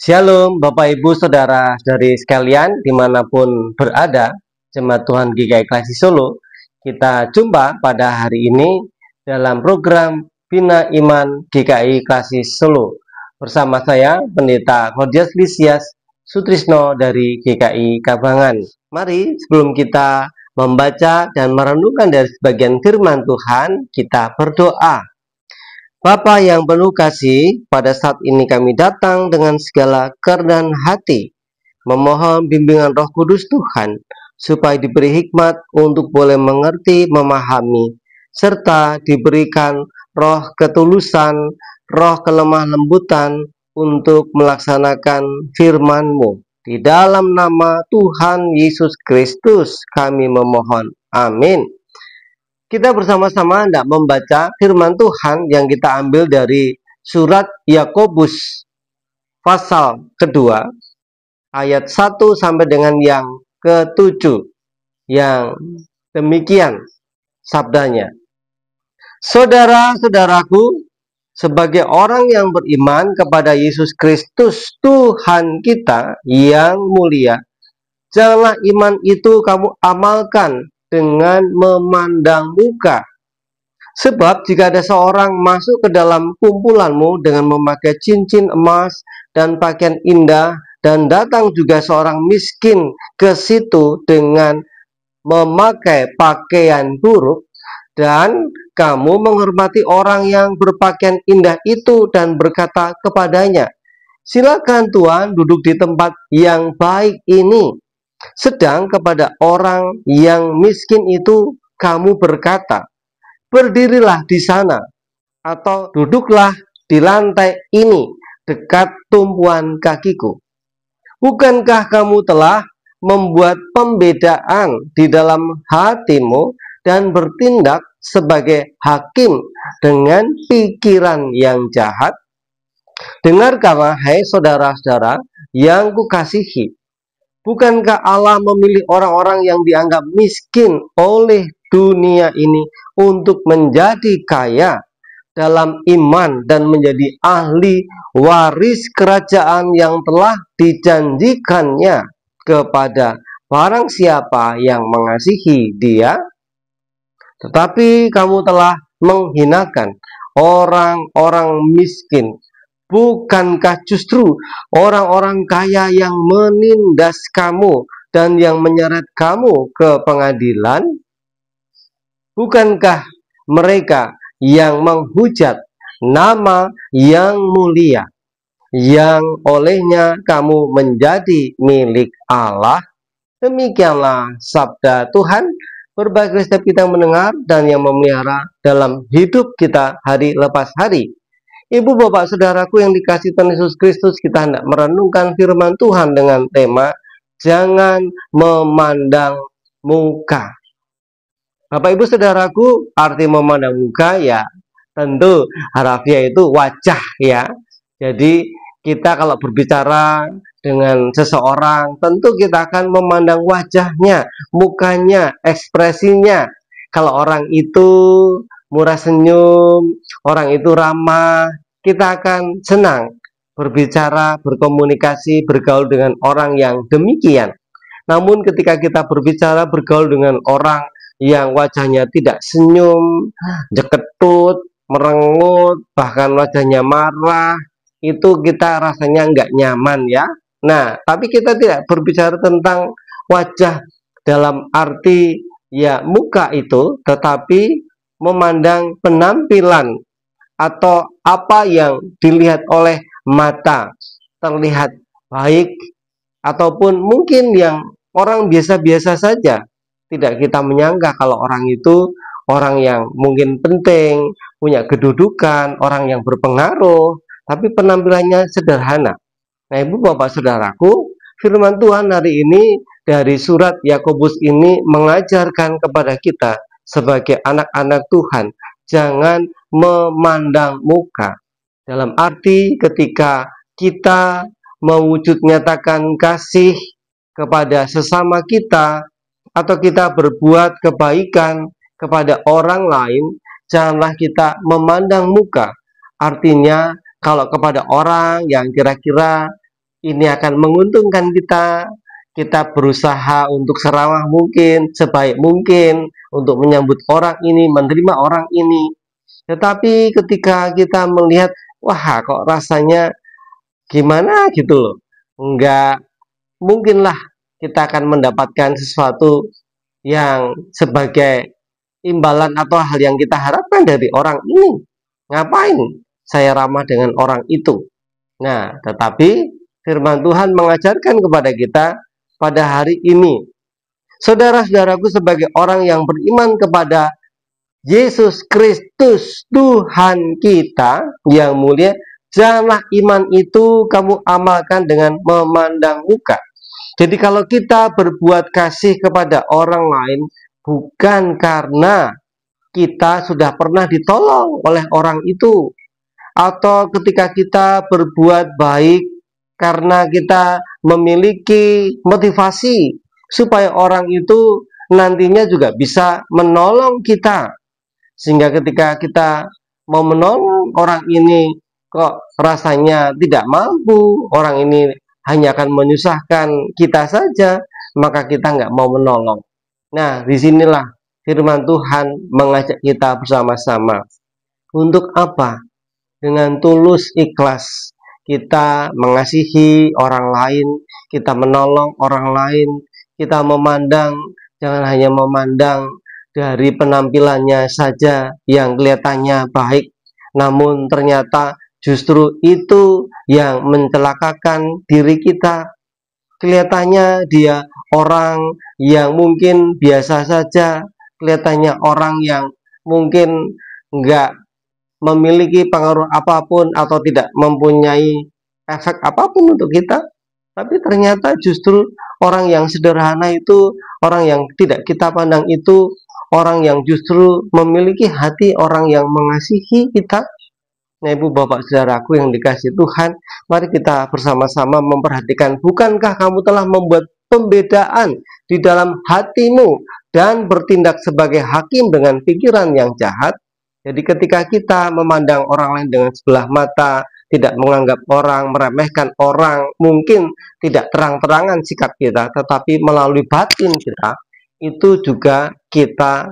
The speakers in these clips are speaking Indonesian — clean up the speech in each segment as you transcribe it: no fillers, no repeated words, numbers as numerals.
Shalom Bapak Ibu Saudara-saudari sekalian dimanapun berada, Jemaat Tuhan GKI Klasi Solo. Kita jumpa pada hari ini dalam program Bina Iman GKI Klasi Solo bersama saya Pendeta Claudius Lysias Sutrisno dari GKI Kabangan. Mari sebelum kita membaca dan merenungkan dari sebagian firman Tuhan, kita berdoa. Bapa yang penuh kasih, pada saat ini kami datang dengan segala kerendahan hati, memohon bimbingan Roh Kudus Tuhan, supaya diberi hikmat untuk boleh mengerti, memahami, serta diberikan roh ketulusan, roh kelemah lembutan untuk melaksanakan firman-Mu. Di dalam nama Tuhan Yesus Kristus kami memohon. Amin. Kita bersama-sama hendak membaca firman Tuhan yang kita ambil dari surat Yakobus pasal kedua ayat 1 sampai dengan yang ke-7, yang demikian sabdanya. Saudara-saudaraku, sebagai orang yang beriman kepada Yesus Kristus Tuhan kita yang mulia, janganlah iman itu kamu amalkan dengan memandang muka. Sebab jika ada seorang masuk ke dalam kumpulanmu dengan memakai cincin emas dan pakaian indah, dan datang juga seorang miskin ke situ dengan memakai pakaian buruk, dan kamu menghormati orang yang berpakaian indah itu dan berkata kepadanya, "Silakan Tuhan duduk di tempat yang baik ini." Sedang kepada orang yang miskin itu kamu berkata, "Berdirilah di sana," atau "Duduklah di lantai ini dekat tumpuan kakiku." Bukankah kamu telah membuat pembedaan di dalam hatimu dan bertindak sebagai hakim dengan pikiran yang jahat? Dengarkanlah, hai saudara-saudara yang kukasihi. Bukankah Allah memilih orang-orang yang dianggap miskin oleh dunia ini untuk menjadi kaya dalam iman dan menjadi ahli waris kerajaan yang telah dijanjikannya kepada barang siapa yang mengasihi Dia? Tetapi kamu telah menghinakan orang-orang miskin. Bukankah justru orang-orang kaya yang menindas kamu dan yang menyeret kamu ke pengadilan? Bukankah mereka yang menghujat nama yang mulia, yang olehnya kamu menjadi milik Allah? Demikianlah sabda Tuhan. Berbagai setiap kita mendengar dan yang memelihara dalam hidup kita hari lepas hari. Ibu, bapak, saudaraku yang dikasihi Tuhan Yesus Kristus, kita hendak merenungkan firman Tuhan dengan tema jangan memandang muka. Bapak, ibu, saudaraku, arti memandang muka ya tentu harafiah itu wajah ya. Jadi kita kalau berbicara dengan seseorang, tentu kita akan memandang wajahnya, mukanya, ekspresinya. Kalau orang itu murah senyum, orang itu ramah, kita akan senang berbicara, berkomunikasi, bergaul dengan orang yang demikian. Namun ketika kita berbicara, bergaul dengan orang yang wajahnya tidak senyum, jeketut, merengut, bahkan wajahnya marah, itu kita rasanya nggak nyaman ya. Nah, tapi kita tidak berbicara tentang wajah dalam arti ya muka itu, tetapi memandang penampilan atau apa yang dilihat oleh mata, terlihat baik ataupun mungkin yang orang biasa-biasa saja. Tidak kita menyangka kalau orang itu orang yang mungkin penting, punya kedudukan, orang yang berpengaruh, tapi penampilannya sederhana. Nah, ibu, bapak, saudaraku, firman Tuhan hari ini dari surat Yakobus ini mengajarkan kepada kita sebagai anak-anak Tuhan, jangan memandang muka. Dalam arti ketika kita mewujud nyatakan kasih kepada sesama kita, atau kita berbuat kebaikan kepada orang lain, janganlah kita memandang muka. Artinya, kalau kepada orang yang kira-kira ini akan menguntungkan kita. Kita berusaha untuk seramah mungkin, sebaik mungkin untuk menyambut orang ini, menerima orang ini. Tetapi ketika kita melihat, wah kok rasanya gimana gitu loh. Enggak mungkinlah kita akan mendapatkan sesuatu yang sebagai imbalan atau hal yang kita harapkan dari orang ini. Ngapain saya ramah dengan orang itu? Nah, tetapi firman Tuhan mengajarkan kepada kita pada hari ini. Saudara-saudaraku, sebagai orang yang beriman kepada Yesus Kristus Tuhan kita yang mulia, janganlah iman itu kamu amalkan dengan memandang muka. Jadi kalau kita berbuat kasih kepada orang lain bukan karena kita sudah pernah ditolong oleh orang itu, atau ketika kita berbuat baik karena kita memiliki motivasi supaya orang itu nantinya juga bisa menolong kita, sehingga ketika kita mau menolong orang ini kok rasanya tidak mampu, orang ini hanya akan menyusahkan kita saja, maka kita nggak mau menolong. Nah, disinilah firman Tuhan mengajak kita bersama-sama. Untuk apa? Dengan tulus ikhlas kita mengasihi orang lain, kita menolong orang lain, kita memandang, jangan hanya memandang dari penampilannya saja yang kelihatannya baik, namun ternyata justru itu yang mencelakakan diri kita. Kelihatannya dia orang yang mungkin biasa saja, kelihatannya orang yang mungkin enggak memiliki pengaruh apapun atau tidak mempunyai efek apapun untuk kita, tapi ternyata justru orang yang sederhana itu, orang yang tidak kita pandang itu, orang yang justru memiliki hati orang yang mengasihi kita. Nah, Ibu Bapak Saudaraku yang dikasihi Tuhan, mari kita bersama-sama memperhatikan, bukankah kamu telah membuat pembedaan di dalam hatimu dan bertindak sebagai hakim dengan pikiran yang jahat? Jadi ketika kita memandang orang lain dengan sebelah mata, tidak menganggap orang, meremehkan orang, mungkin tidak terang-terangan sikap kita, tetapi melalui batin kita, itu juga kita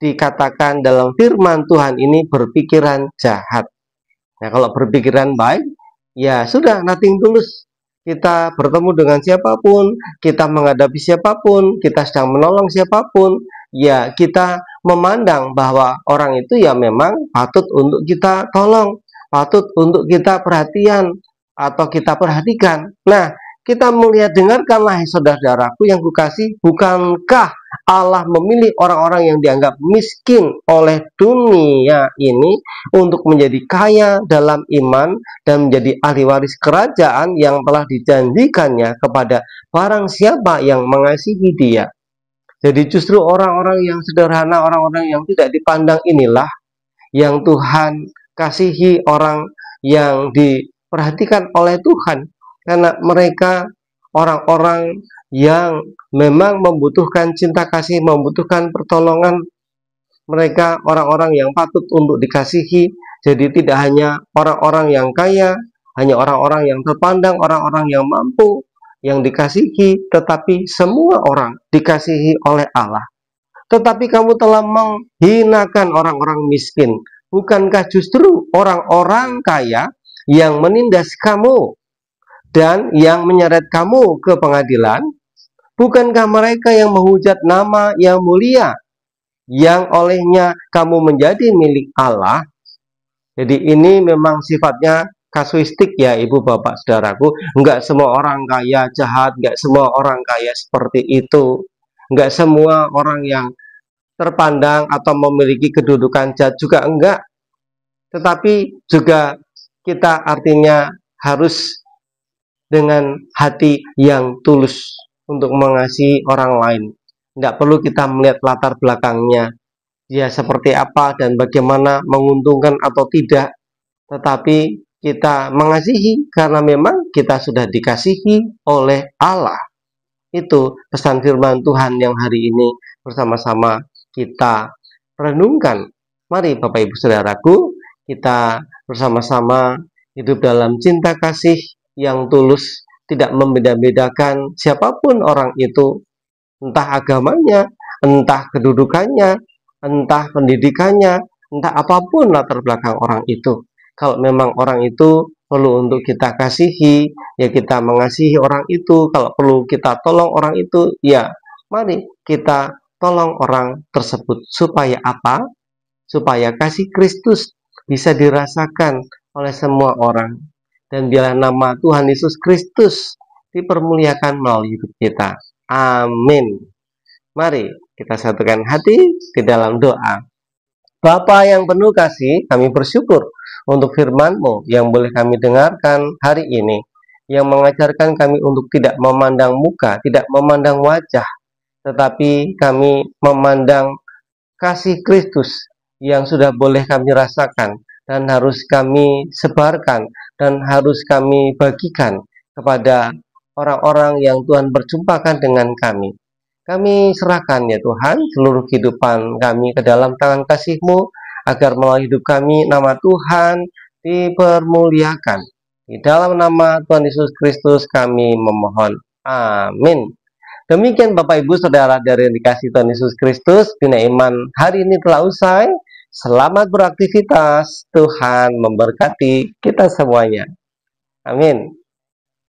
dikatakan dalam firman Tuhan ini berpikiran jahat. Nah, kalau berpikiran baik, ya sudah, nothing tulus. Kita bertemu dengan siapapun, kita menghadapi siapapun, kita sedang menolong siapapun, ya kita memandang bahwa orang itu ya memang patut untuk kita tolong, patut untuk kita perhatian atau kita perhatikan. Nah, kita melihat, dengarkanlah saudara-saudaraku yang kukasih, bukankah Allah memilih orang-orang yang dianggap miskin oleh dunia ini untuk menjadi kaya dalam iman dan menjadi ahli waris kerajaan yang telah dijanjikannya kepada barang siapa yang mengasihi dia. Jadi justru orang-orang yang sederhana, orang-orang yang tidak dipandang inilah yang Tuhan kasihi, orang yang diperhatikan oleh Tuhan, karena mereka orang-orang yang memang membutuhkan cinta kasih, membutuhkan pertolongan. Mereka orang-orang yang patut untuk dikasihi. Jadi tidak hanya orang-orang yang kaya, hanya orang-orang yang terpandang, orang-orang yang mampu yang dikasihi, tetapi semua orang dikasihi oleh Allah. Tetapi kamu telah menghinakan orang-orang miskin. Bukankah justru orang-orang kaya yang menindas kamu dan yang menyeret kamu ke pengadilan? Bukankah mereka yang menghujat nama yang mulia, yang olehnya kamu menjadi milik Allah? Jadi ini memang sifatnya kasuistik ya Ibu Bapak Saudaraku. Enggak semua orang kaya jahat, enggak semua orang kaya seperti itu. Enggak semua orang yang terpandang atau memiliki kedudukan jahat juga enggak. Tetapi juga kita artinya harus dengan hati yang tulus untuk mengasihi orang lain. Tidak perlu kita melihat latar belakangnya, dia seperti apa dan bagaimana, menguntungkan atau tidak. Tetapi kita mengasihi karena memang kita sudah dikasihi oleh Allah. Itu pesan firman Tuhan yang hari ini bersama-sama kita renungkan. Mari Bapak Ibu Saudaraku, kita bersama-sama hidup dalam cinta kasih yang tulus tidak membeda-bedakan siapapun orang itu, entah agamanya, entah kedudukannya, entah pendidikannya, entah apapun latar belakang orang itu. Kalau memang orang itu perlu untuk kita kasihi, ya kita mengasihi orang itu. Kalau perlu kita tolong orang itu, ya mari kita tolong orang tersebut. Supaya apa? Supaya kasih Kristus bisa dirasakan oleh semua orang. Dan biarlah nama Tuhan Yesus Kristus dipermuliakan melalui hidup kita. Amin. Mari kita satukan hati di dalam doa. Bapa yang penuh kasih, kami bersyukur untuk firman-Mu yang boleh kami dengarkan hari ini, yang mengajarkan kami untuk tidak memandang muka, tidak memandang wajah, tetapi kami memandang kasih Kristus yang sudah boleh kami rasakan dan harus kami sebarkan dan harus kami bagikan kepada orang-orang yang Tuhan berjumpakan dengan kami. Kami serahkan ya Tuhan seluruh kehidupan kami ke dalam tangan kasih-Mu, agar melalui hidup kami nama Tuhan dipermuliakan. Di dalam nama Tuhan Yesus Kristus kami memohon. Amin. Demikian Bapak Ibu Saudara dari yang dikasihi Tuhan Yesus Kristus, Bina Iman hari ini telah usai. Selamat beraktivitas. Tuhan memberkati kita semuanya. Amin.